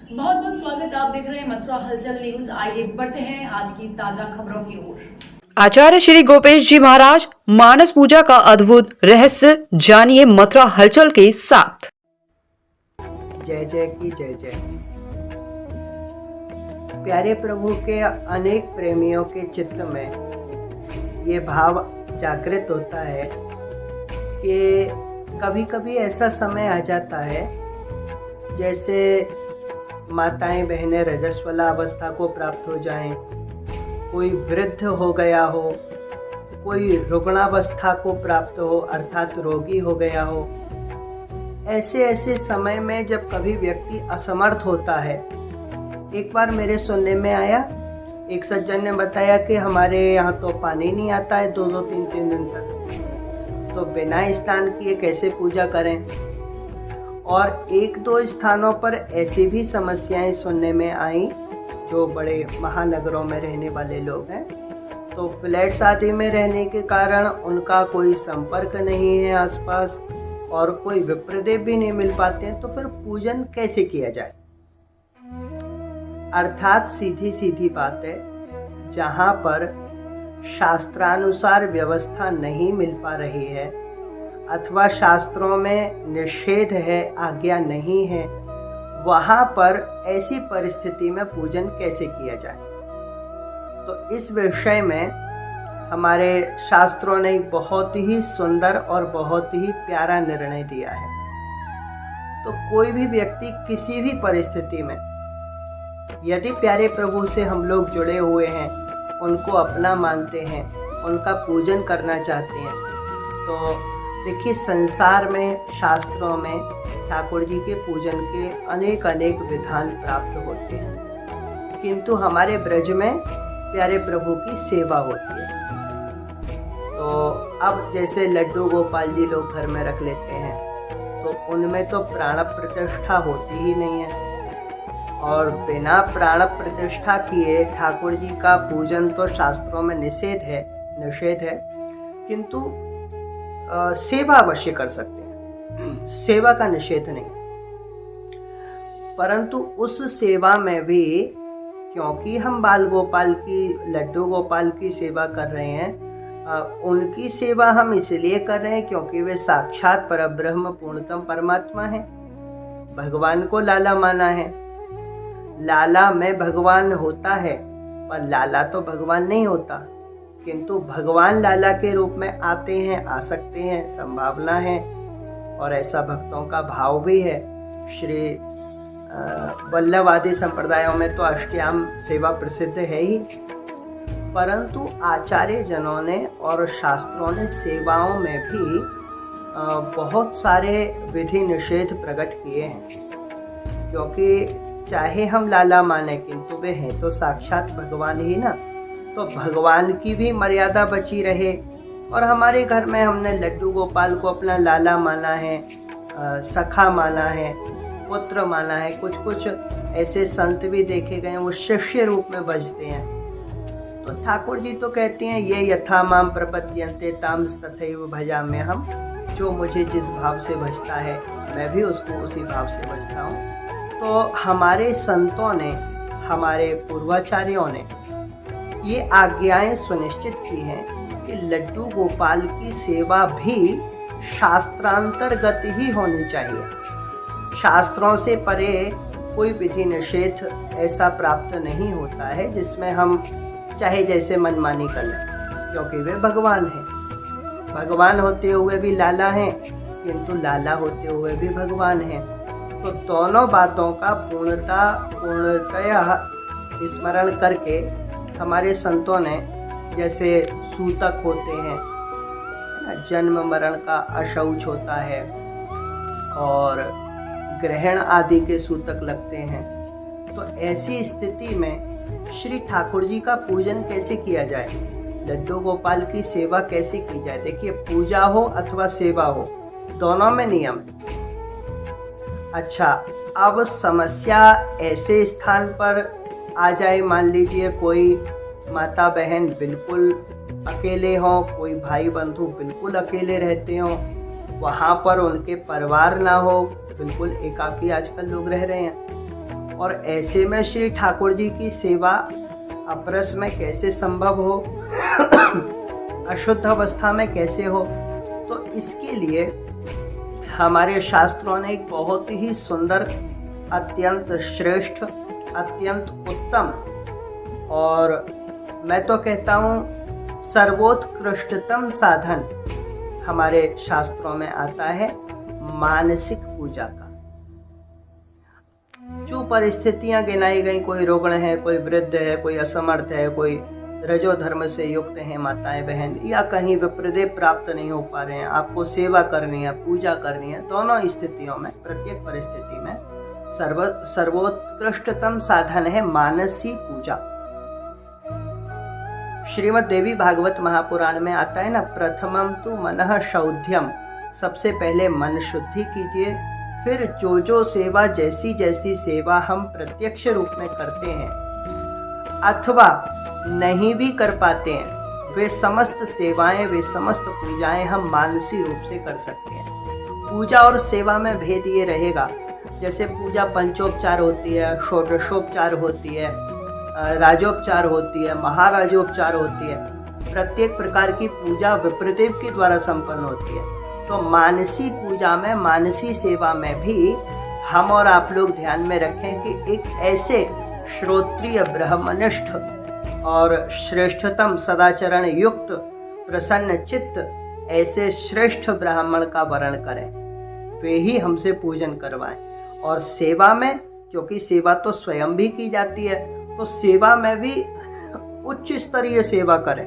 बहुत बहुत स्वागत। आप देख रहे हैं मथुरा हलचल न्यूज। आइए बढ़ते हैं आज की ताजा खबरों की ओर। आचार्य श्री गोपेश जी महाराज मानस पूजा का अद्भुत रहस्य जानिए मथुरा हलचल के साथ। जय जय की जय जय। प्यारे प्रभु के अनेक प्रेमियों के चित्त में ये भाव जागृत होता है कि कभी कभी ऐसा समय आ जाता है जैसे माताएं बहनें रजस्वला अवस्था को प्राप्त हो जाएं, कोई वृद्ध हो गया हो, कोई रुग्णावस्था को प्राप्त हो अर्थात रोगी हो गया हो। ऐसे ऐसे समय में जब कभी व्यक्ति असमर्थ होता है, एक बार मेरे सुनने में आया, एक सज्जन ने बताया कि हमारे यहाँ तो पानी नहीं आता है 2-2 3-3 दिन तक, तो बिना स्नान किए कैसे पूजा करें। और 1-2 स्थानों पर ऐसी भी समस्याएं सुनने में आई जो बड़े महानगरों में रहने वाले लोग हैं, तो फ्लैट्स आदि में रहने के कारण उनका कोई संपर्क नहीं है आसपास और कोई विप्रदेव भी नहीं मिल पाते हैं, तो फिर पूजन कैसे किया जाए। अर्थात सीधी सीधी बात है, जहाँ पर शास्त्रानुसार व्यवस्था नहीं मिल पा रही है अथवा शास्त्रों में निषेध है, आज्ञा नहीं है, वहाँ पर ऐसी परिस्थिति में पूजन कैसे किया जाए। तो इस विषय में हमारे शास्त्रों ने एक बहुत ही सुंदर और बहुत ही प्यारा निर्णय दिया है। तो कोई भी व्यक्ति किसी भी परिस्थिति में यदि प्यारे प्रभु से हम लोग जुड़े हुए हैं, उनको अपना मानते हैं, उनका पूजन करना चाहते हैं, तो देखिए संसार में शास्त्रों में ठाकुर जी के पूजन के अनेक अनेक विधान प्राप्त होते हैं, किंतु हमारे ब्रज में प्यारे प्रभु की सेवा होती है। तो अब जैसे लड्डू गोपाल जी लोग घर में रख लेते हैं, तो उनमें तो प्राण प्रतिष्ठा होती ही नहीं है, और बिना प्राण प्रतिष्ठा किए ठाकुर जी का पूजन तो शास्त्रों में निषेध है, किंतु सेवा अवश्य कर सकते हैं, सेवा का निषेध नहीं। परंतु उस सेवा में भी क्योंकि हम बाल गोपाल की, लड्डू गोपाल की सेवा कर रहे हैं, उनकी सेवा हम इसलिए कर रहे हैं क्योंकि वे साक्षात परब्रह्म पूर्णतम परमात्मा हैं। भगवान को लाला माना है, लाला में भगवान होता है, पर लाला तो भगवान नहीं होता, किंतु भगवान लाला के रूप में आते हैं, आ सकते हैं, संभावना है, और ऐसा भक्तों का भाव भी है। श्री वल्लभ आदि संप्रदायों में तो अष्टयाम सेवा प्रसिद्ध है ही, परंतु आचार्य जनों ने और शास्त्रों ने सेवाओं में भी बहुत सारे विधि निषेध प्रकट किए हैं, क्योंकि चाहे हम लाला माने किंतु वे हैं तो साक्षात भगवान ही ना, तो भगवान की भी मर्यादा बची रहे। और हमारे घर में हमने लड्डू गोपाल को अपना लाला माना है, सखा माना है, पुत्र माना है, कुछ ऐसे संत भी देखे गए हैं वो शिष्य रूप में बजते हैं। तो ठाकुर जी तो कहते हैं ये यथा माम प्रपद्यन्ते ताम तथैव भजाम्य हम, जो मुझे जिस भाव से भजता है मैं भी उसको उसी भाव से भजता हूँ। तो हमारे संतों ने, हमारे पूर्वाचार्यों ने ये आज्ञाएं सुनिश्चित की हैं कि लड्डू गोपाल की सेवा भी शास्त्रांतर्गत ही होनी चाहिए। शास्त्रों से परे कोई विधि निषेध ऐसा प्राप्त नहीं होता है जिसमें हम चाहे जैसे मनमानी कर लें, क्योंकि वे भगवान हैं। भगवान होते हुए भी लाला हैं, किंतु लाला होते हुए भी भगवान हैं। तो दोनों बातों का पूर्णतया स्मरण करके हमारे संतों ने, जैसे सूतक होते हैं, जन्म मरण का अशौच होता है और ग्रहण आदि के सूतक लगते हैं, तो ऐसी स्थिति में श्री ठाकुर जी का पूजन कैसे किया जाए, लड्डू गोपाल की सेवा कैसे की जाए। देखिए पूजा हो अथवा सेवा हो, दोनों में नियम। अच्छा, अब समस्या ऐसे स्थान पर आ जाए, मान लीजिए कोई माता बहन बिल्कुल अकेले हों, कोई भाई बंधु बिल्कुल अकेले रहते हों, वहाँ पर उनके परिवार ना हो, बिल्कुल एकाकी आजकल लोग रह रहे हैं, और ऐसे में श्री ठाकुर जी की सेवा अपरस में कैसे संभव हो, अशुद्ध अवस्था में कैसे हो। तो इसके लिए हमारे शास्त्रों ने एक बहुत ही सुंदर, अत्यंत श्रेष्ठ, अत्यंत उत्तम और मैं तो कहता हूँ सर्वोत्कृष्टतम साधन हमारे शास्त्रों में आता है मानसिक पूजा का। जो परिस्थितियां गिनाई गई, कोई रुग्ण है, कोई वृद्ध है, कोई असमर्थ है, कोई रजो धर्म से युक्त है माताएं बहन, या कहीं विप्रदेव प्राप्त नहीं हो पा रहे हैं, आपको सेवा करनी है, पूजा करनी है, दोनों स्थितियों में, प्रत्येक परिस्थिति में सर्वोत्कृष्टतम साधन है मानसी पूजा। श्रीमद् देवी भागवत महापुराण में आता है ना, प्रथमम तु मनः शौध्यम, सबसे पहले मन शुद्धि कीजिए, फिर जो सेवा, जैसी जैसी सेवा हम प्रत्यक्ष रूप में करते हैं अथवा नहीं भी कर पाते हैं, वे समस्त सेवाएं, वे समस्त पूजाएं हम मानसी रूप से कर सकते हैं। पूजा और सेवा में भेद ये रहेगा, जैसे पूजा पंचोपचार होती है, षोडशोपचार होती है, राजोपचार होती है, महाराजोपचार होती है। प्रत्येक प्रकार की पूजा विप्रदेव के द्वारा संपन्न होती है। तो मानसी पूजा में, मानसी सेवा में भी हम और आप लोग ध्यान में रखें कि एक ऐसे श्रोत्रिय, ब्रह्मनिष्ठ और श्रेष्ठतम सदाचरण युक्त, प्रसन्न चित्त ऐसे श्रेष्ठ ब्राह्मण का वर्ण करें, वे ही हमसे पूजन करवाएं। और सेवा में, क्योंकि सेवा तो स्वयं भी की जाती है, तो सेवा में भी उच्च स्तरीय सेवा करें।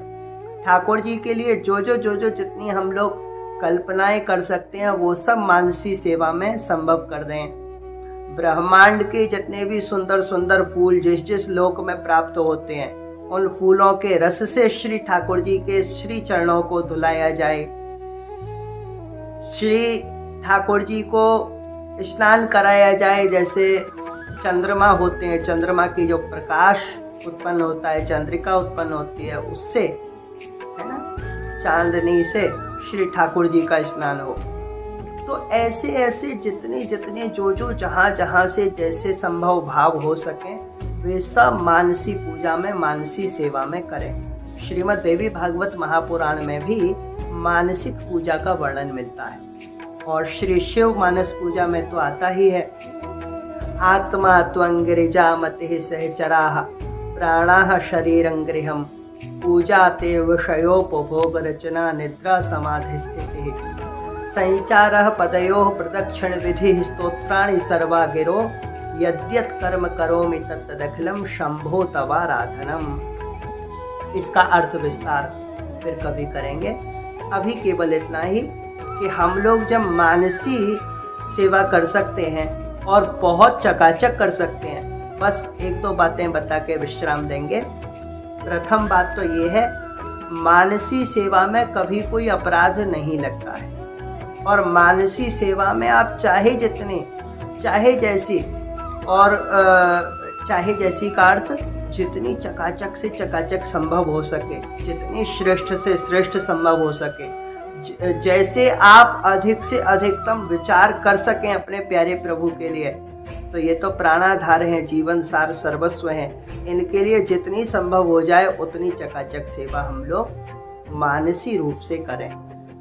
ठाकुर जी के लिए जो जितनी हम लोग कल्पनाएं कर सकते हैं वो सब मानसी सेवा में संभव कर दें। ब्रह्मांड के जितने भी सुंदर सुंदर फूल जिस जिस लोक में प्राप्त होते हैं, उन फूलों के रस से श्री ठाकुर जी के श्री चरणों को धुलाया जाए, श्री ठाकुर जी को स्नान कराया जाए। जैसे चंद्रमा होते हैं, चंद्रमा की जो प्रकाश उत्पन्न होता है, चंद्रिका उत्पन्न होती है, उससे, है ना, चांदनी से श्री ठाकुर जी का स्नान हो। तो ऐसे ऐसे जितने जो जहाँ से जैसे संभव भाव हो सके वे सब मानसी पूजा में, मानसी सेवा में करें। श्रीमद् देवी भागवत महापुराण में भी मानसिक पूजा का वर्णन मिलता है, और श्री शिव मानस पूजा में तो आता ही है, आत्मा त्वं गिरिजामतिः सहचराः प्राणाः शरीरं गृहं पूजा ते विषयोपभोग रचना निद्रा समाधि स्थितिः संचारः पदयोः प्रदक्षिण विधिः स्तोत्राणि सर्वा गिरो यद्यत् कर्म करोमि तत्तदखिलं शंभो तवाराधनम। इसका अर्थ विस्तार फिर कभी करेंगे। अभी केवल इतना ही कि हम लोग जब मानसी सेवा कर सकते हैं और बहुत चकाचक कर सकते हैं, बस एक दो बातें बता के विश्राम देंगे। प्रथम बात तो ये है, मानसी सेवा में कभी कोई अपराध नहीं लगता है, और मानसी सेवा में आप चाहे जितने, चाहे जैसी, और चाहे जैसी का अर्थ जितनी चकाचक से चकाचक संभव हो सके, जितनी श्रेष्ठ से श्रेष्ठ संभव हो सके, जैसे आप अधिक से अधिकतम विचार कर सकें अपने प्यारे प्रभु के लिए, तो ये तो प्राणाधार हैं, जीवन सार सर्वस्व हैं। इनके लिए जितनी संभव हो जाए उतनी चकाचक सेवा हम लोग मानसी रूप से करें,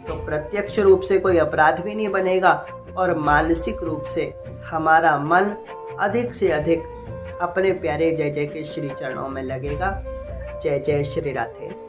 तो प्रत्यक्ष रूप से कोई अपराध भी नहीं बनेगा, और मानसिक रूप से हमारा मन अधिक से अधिक अपने प्यारे जय जय के श्री चरणों में लगेगा। जय जय श्री राधे।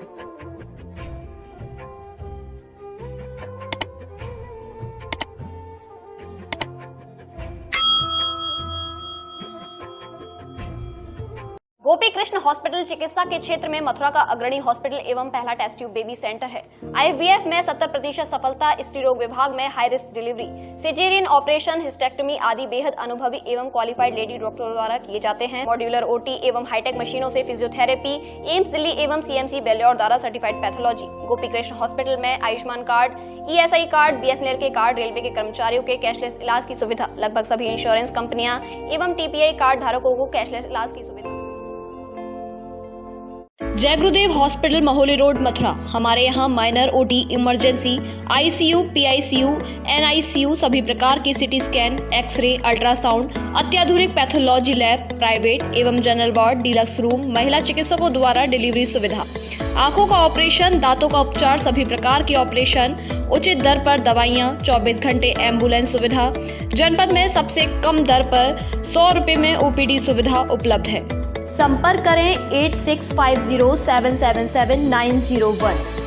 गोपी कृष्ण हॉस्पिटल चिकित्सा के क्षेत्र में मथुरा का अग्रणी हॉस्पिटल एवं पहला टेस्ट ट्यूब बेबी सेंटर है। IVF में 70% सफलता, स्त्री रोग विभाग में high risk delivery, caesarean operation, hysterectomy आदि बेहद अनुभवी एवं क्वालिफाइड लेडी डॉक्टरों द्वारा किए जाते हैं। मॉड्यूलर OT एवं हाईटेक मशीनों से फिजियोथेरेपी, एम्स दिल्ली एवं CMC बेल्योर द्वारा certified pathology. Gopi Krishna hospital में Ayushman card, ESI card, BSNL के कार्ड, रेलवे के कर्मचारियों के कैशलेस इलाज की सुविधा। लगभग सभी इंश्योरेंस कंपनियां एवं TPI कार्ड धारकों को कैशलेस इलाज की सुविधा। जय गुरुदेव हॉस्पिटल महोली रोड मथुरा। हमारे यहाँ minor OT, emergency, ICU, PICU, NICU, सभी प्रकार की सिटी स्कैन, एक्सरे, अल्ट्रासाउंड, अत्याधुनिक पैथोलॉजी लैब, प्राइवेट एवं जनरल वार्ड, डीलक्स रूम, महिला चिकित्सकों द्वारा डिलीवरी सुविधा, आंखों का ऑपरेशन, दांतों का उपचार, सभी प्रकार की ऑपरेशन, उचित दर पर दवाइयाँ, 24 घंटे एम्बुलेंस सुविधा, जनपद में सबसे कम दर पर 100 रुपए में ओपीडी सुविधा उपलब्ध है। संपर्क करें 8650777901।